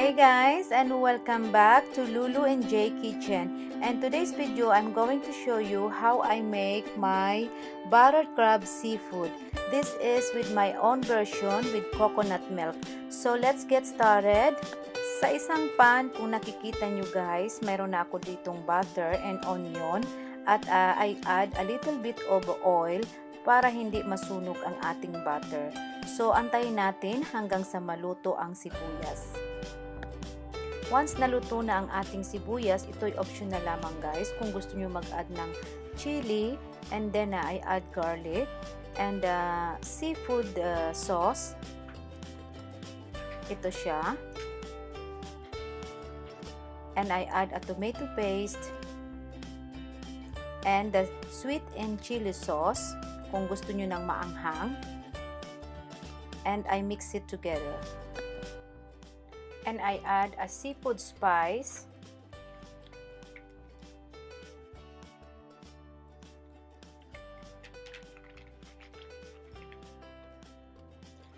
Hey guys, and welcome back to Lulu and J Kitchen. And today's video, I'm going to show you how I make my buttered crab seafood. This is with my own version with coconut milk. So let's get started. Sa isang pan, kung nakikita nyo guys, mayroon na ako ditong butter and onion. At I add a little bit of oil para hindi masunog ang ating butter. So antayin natin hanggang sa maluto ang sibuyas. Once naluto na ang ating sibuyas, ito'y optional lamang guys. Kung gusto nyo mag-add ng chili, and then I add garlic and seafood sauce. Ito siya. And I add a tomato paste and the sweet and chili sauce kung gusto nyo ng maanghang. And I mix it together. And I add a seafood spice,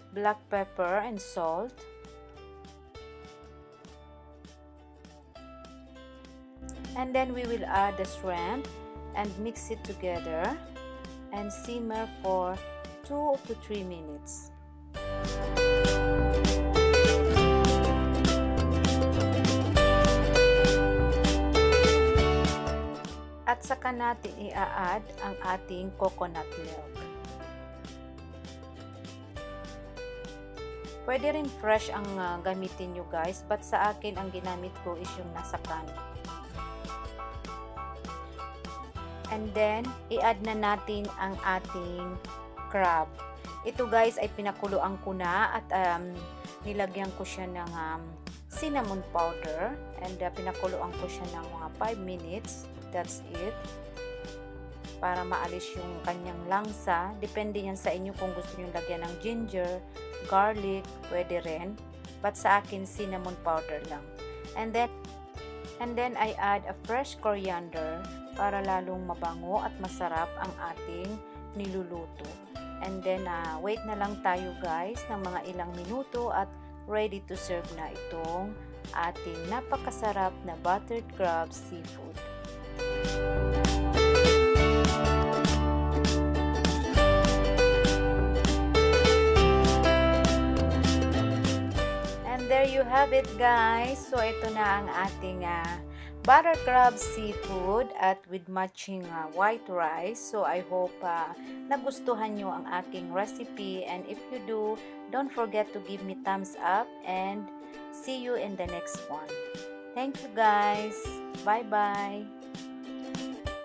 black pepper and salt, and then we will add the shrimp and mix it together and simmer for 2 to 3 minutes. At saka natin i-add ang ating coconut milk. Pwede rin fresh ang gamitin nyo guys, but sa akin ang ginamit ko is yung nasa can. And then, i-add na natin ang ating crab. Ito guys ay pinakuluan ko na at nilagyan ko siya ng cinnamon powder and pinakuluan ko siya ng mga 5 minutes. That's it. Para maalis yung kanyang langsa. Depende yan sa inyo kung gusto nyo lagyan ng ginger, garlic, pwede rin. But sa akin, cinnamon powder lang. And then I add a fresh coriander para lalong mabango at masarap ang ating niluluto. And then wait na lang tayo guys ng mga ilang minuto at ready to serve na itong ating napakasarap na buttered crab seafood. And there you have it guys. So ito na ang ating buttered crab seafood at with matching white rice. So I hope nagustuhan nyo ang aking recipe, and if you do, don't forget to give me thumbs up and see you in the next one. Thank you guys. Bye bye.